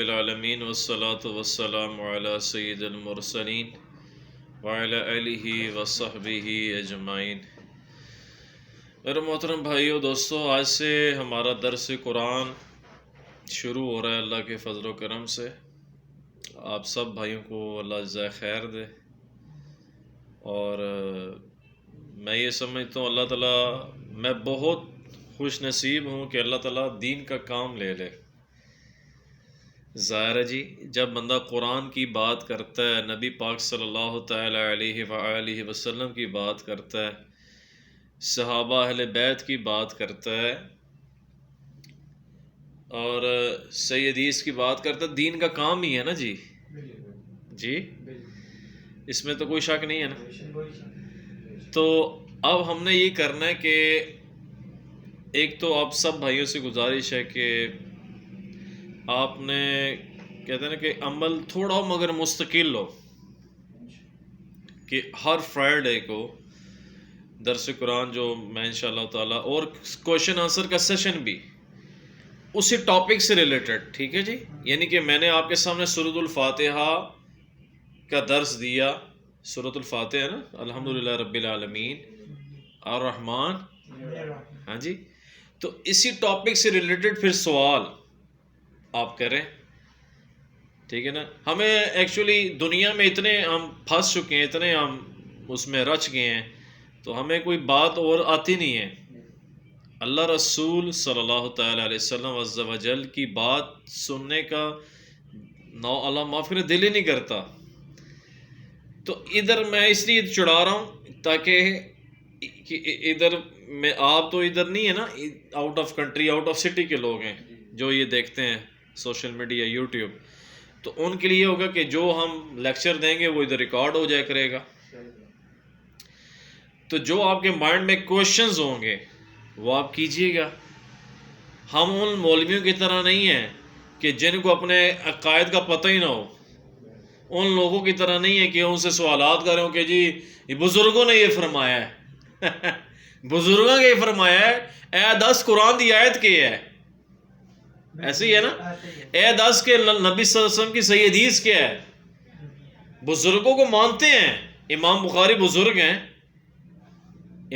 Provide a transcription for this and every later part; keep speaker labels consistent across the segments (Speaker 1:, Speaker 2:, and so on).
Speaker 1: العالمین والصلاة والسلام علی سید المرسلین وعلی آلہ وصحبہ اجمعین۔ میرے محترم بھائیو دوستو، آج سے ہمارا درس قرآن شروع ہو رہا ہے اللہ کے فضل و کرم سے۔ آپ سب بھائیوں کو اللہ جزائے خیر دے، اور میں یہ سمجھتا ہوں اللہ تعالیٰ، میں بہت خوش نصیب ہوں کہ اللہ تعالیٰ دین کا کام لے لے۔ ظاہر ہے جی، جب بندہ قرآن کی بات کرتا ہے، نبی پاک صلی اللہ تعالیٰ علیہ وآلہ وسلم کی بات کرتا ہے، صحابہ اہل بیت کی بات کرتا ہے، اور صحیح حدیث کی بات کرتا ہے، دین کا کام ہی ہے نا جی۔ جی اس میں تو کوئی شک نہیں ہے نا۔ تو اب ہم نے یہ کرنا ہے کہ ایک تو آپ سب بھائیوں سے گزارش ہے کہ آپ نے کہتے ہیں نا کہ عمل تھوڑا ہو مگر مستقل ہو، کہ ہر فرائیڈے کو درس قرآن جو میں انشاءاللہ تعالیٰ، اور کوشچن آنسر کا سیشن بھی اسی ٹاپک سے ریلیٹڈ، ٹھیک ہے جی۔ یعنی کہ میں نے آپ کے سامنے سورۃ الفاتحہ کا درس دیا، سورۃ الفاتحہ نا، الحمدللہ رب العالمین الرحمن، ہاں جی، تو اسی ٹاپک سے ریلیٹڈ پھر سوال آپ کریں، ٹھیک ہے نا۔ ہمیں ایکچولی دنیا میں اتنے ہم پھنس چکے ہیں، اتنے ہم اس میں رچ گئے ہیں، تو ہمیں کوئی بات اور آتی نہیں ہے۔ اللہ رسول صلی اللہ تعالیٰ علیہ وسلم عز و جل کی بات سننے کا اللہ معافر دل ہی نہیں کرتا۔ تو ادھر میں اس لیے چڑھا رہا ہوں تاکہ ادھر میں، آپ تو ادھر نہیں ہے نا، out of country, out of city کے لوگ ہیں جو یہ دیکھتے ہیں سوشل میڈیا، یوٹیوب، تو ان کے لیے ہوگا کہ جو ہم لیکچر دیں گے وہ ادھر ریکارڈ ہو جایا کرے گا۔ تو جو آپ کے مائنڈ میں کوشچنز ہوں گے وہ آپ کیجئے گا۔ ہم ان مولویوں کی طرح نہیں ہیں کہ جن کو اپنے عقائد کا پتہ ہی نہ ہو، ان لوگوں کی طرح نہیں ہے کہ ان سے سوالات کریں کہ جی یہ بزرگوں نے یہ فرمایا ہے بزرگوں نے یہ فرمایا ہے، اے 10 قرآن دی آیت کی ہے، ایسے ہی ہے نا، اے 10 کے نبی صلی اللہ علیہ وسلم کی صحیح حدیث کیا ہے۔ بزرگوں کو مانتے ہیں، امام بخاری بزرگ ہیں،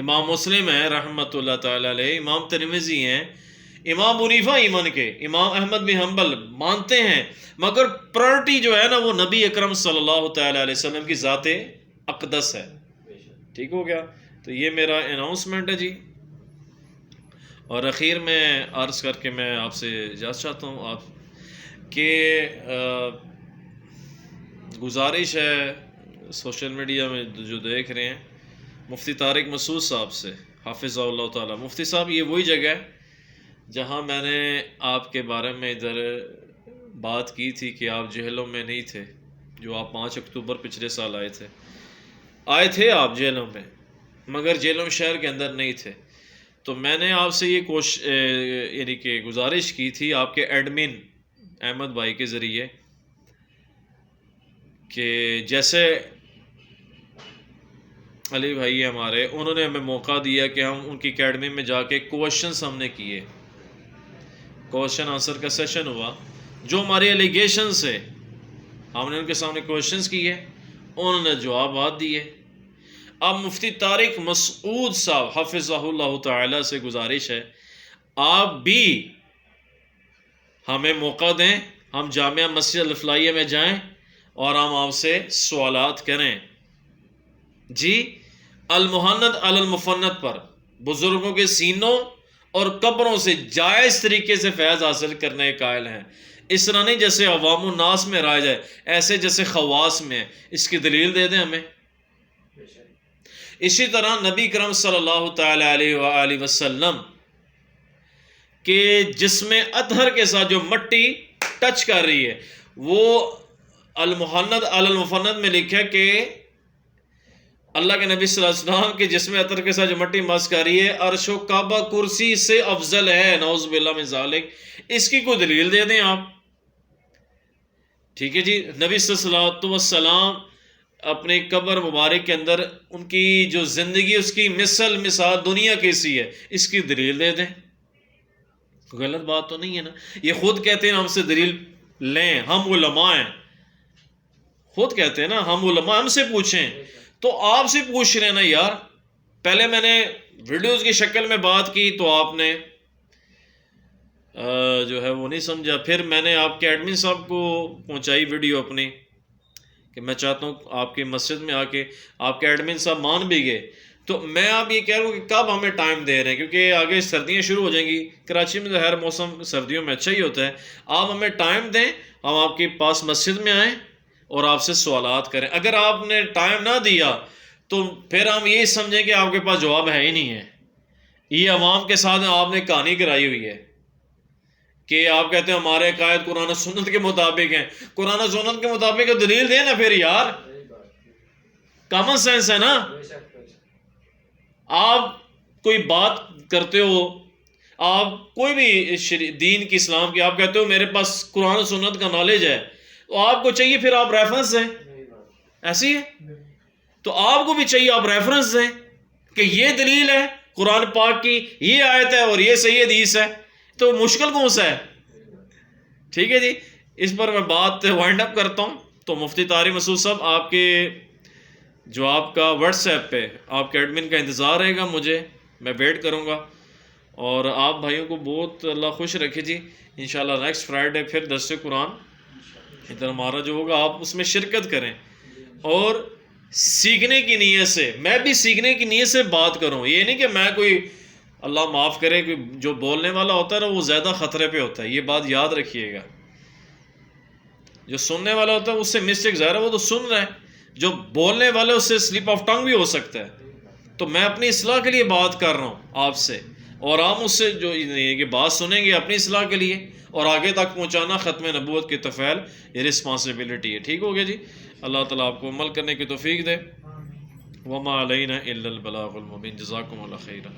Speaker 1: امام مسلم ہیں رحمۃ اللہ تعالیٰ علیہ، امام ترمذی ہیں، امام حنیفہ ایمان کے، امام احمد بن حنبل مانتے ہیں، مگر پرائرٹی جو ہے نا وہ نبی اکرم صلی اللہ تعالیٰ علیہ وسلم کی ذات اقدس ہے۔ ٹھیک ہو گیا؟ تو یہ میرا اناؤنسمنٹ ہے جی، اور اخیر میں عرض کر کے میں آپ سے اجازت چاہتا ہوں آپ کہ گزارش ہے سوشل میڈیا میں جو دیکھ رہے ہیں، مفتی طارق مسعود صاحب سے حافظہ اللہ تعالیٰ۔ مفتی صاحب، یہ وہی جگہ ہے جہاں میں نے آپ کے بارے میں ادھر بات کی تھی کہ آپ جیلوں میں نہیں تھے، جو آپ 5 اکتوبر پچھلے سال آئے تھے آپ جیلوں میں، مگر جیلوں شہر کے اندر نہیں تھے۔ تو میں نے آپ سے یہ یعنی کہ گزارش کی تھی آپ کے ایڈمن احمد بھائی کے ذریعے کہ جیسے علی بھائی ہمارے، انہوں نے ہمیں موقع دیا کہ ہم ان کی اکیڈمی میں جا کے کوشچنس ہم نے کیے، کوشچن آنسر کا سیشن ہوا، جو ہمارے ایلیگیشنس ہے ہم نے ان کے سامنے کوشچنس کیے، انہوں نے جوابات دیے۔ اب مفتی طارق مسعود صاحب حفظہ اللہ تعالی سے گزارش ہے، آپ بھی ہمیں موقع دیں، ہم جامعہ مسجد الفلاحیہ میں جائیں اور ہم آپ سے سوالات کریں جی۔ المحند علی المفند پر بزرگوں کے سینوں اور قبروں سے جائز طریقے سے فیض حاصل کرنے کے قائل ہیں، اس طرح نہیں جیسے عوام الناس میں رائج ہے، ایسے جیسے خواص میں۔ اس کی دلیل دے دیں ہمیں۔ اسی طرح نبی کرم صلی اللہ تعالیٰ علیہ وآلہ وسلم کے جسم اطہر کے ساتھ جو مٹی ٹچ کر رہی ہے، وہ المحند علی المفند میں لکھا ہے کہ اللہ کے نبی صلی اللہ علیہ وسلم کے جسم اطہر کے ساتھ جو مٹی مس کر رہی ہے، عرش و کعبہ کرسی سے افضل ہے، نعوذ باللہ من ذالک۔ اس کی کوئی دلیل دے دیں آپ، ٹھیک ہے جی۔ نبی صلی اللہ علیہ وسلم اپنی قبر مبارک کے اندر ان کی جو زندگی، اس کی مثال دنیا کیسی ہے، اس کی دلیل دے دیں۔ غلط بات تو نہیں ہے نا؟ یہ خود کہتے ہیں ہم سے دلیل لیں، ہم علماء ہیں، خود کہتے ہیں نا ہم علماء، ہم سے پوچھیں. تو آپ سے پوچھ رہے ہیں نا یار. پہلے میں نے ویڈیوز کی شکل میں بات کی تو آپ نے جو ہے وہ نہیں سمجھا. پھر میں نے آپ کے ایڈمن صاحب کو پہنچائی ویڈیو اپنی کہ میں چاہتا ہوں آپ کی مسجد میں آ کے. آپ کے ایڈمن صاحب مان بھی گئے. تو میں آپ یہ کہہ رہا ہوں کہ کب ہمیں ٹائم دے رہے ہیں، کیونکہ آگے سردیاں شروع ہو جائیں گی. کراچی میں تو ہر موسم سردیوں میں اچھا ہی ہوتا ہے. آپ ہمیں ٹائم دیں، ہم آپ کے پاس مسجد میں آئیں اور آپ سے سوالات کریں. اگر آپ نے ٹائم نہ دیا تو پھر ہم یہ سمجھیں کہ آپ کے پاس جواب ہے ہی نہیں ہے. یہ عوام کے ساتھ آپ نے کہانی کرائی ہوئی ہے کہ آپ کہتے ہیں ہمارے عقائد قرآن و سنت کے مطابق ہیں. قرآن و سنت کے مطابق دلیل دیں نا پھر یار. کامن سینس ہے نا. آپ کوئی بات کرتے ہو، آپ کوئی بھی دین کی اسلام کی، آپ کہتے ہو میرے پاس قرآن و سنت کا نالج ہے، تو آپ کو چاہیے پھر آپ ریفرنس دیں. ایسی ہے تو آپ کو بھی چاہیے آپ ریفرنس دیں کہ یہ دلیل ہے قرآن پاک کی، یہ آیت ہے اور یہ صحیح حدیث ہے. تو مشکل کون سا ہے؟ ٹھیک ہے جی. اس پر میں بات وائنڈ اپ کرتا ہوں. تو مفتی طارق مسعود صاحب، آپ کے جو آپ کا واٹس ایپ پہ آپ کے ایڈمن کا انتظار رہے گا مجھے، میں ویٹ کروں گا. اور آپ بھائیوں کو بہت اللہ خوش رکھے جی. انشاءاللہ نیکسٹ فرائیڈے پھر درس قرآن ادھر ہمارا جو ہوگا، آپ اس میں شرکت کریں اور سیکھنے کی نیت سے، میں بھی سیکھنے کی نیت سے بات کروں. یہ نہیں کہ میں کوئی، اللہ معاف کرے، کہ جو بولنے والا ہوتا ہے نا وہ زیادہ خطرے پہ ہوتا ہے. یہ بات یاد رکھیے گا. جو سننے والا ہوتا ہے اس سے مسٹیک ظاہر ہے، وہ تو سن رہا ہے. جو بولنے والے اس سے سلپ آف ٹنگ بھی ہو سکتا ہے. تو میں اپنی اصلاح کے لیے بات کر رہا ہوں آپ سے، اور آپ مجھ سے جو یہ بات سنیں گے اپنی اصلاح کے لیے، اور آگے تک پہنچانا ختم نبوت کے طفیل یہ رسپانسبلٹی ہے. ٹھیک ہو گیا جی. اللہ تعالیٰ آپ کو عمل کرنے کی توفیق دے. وما علینا الا البلاغ المبین. جزاکم اللہ خیرا.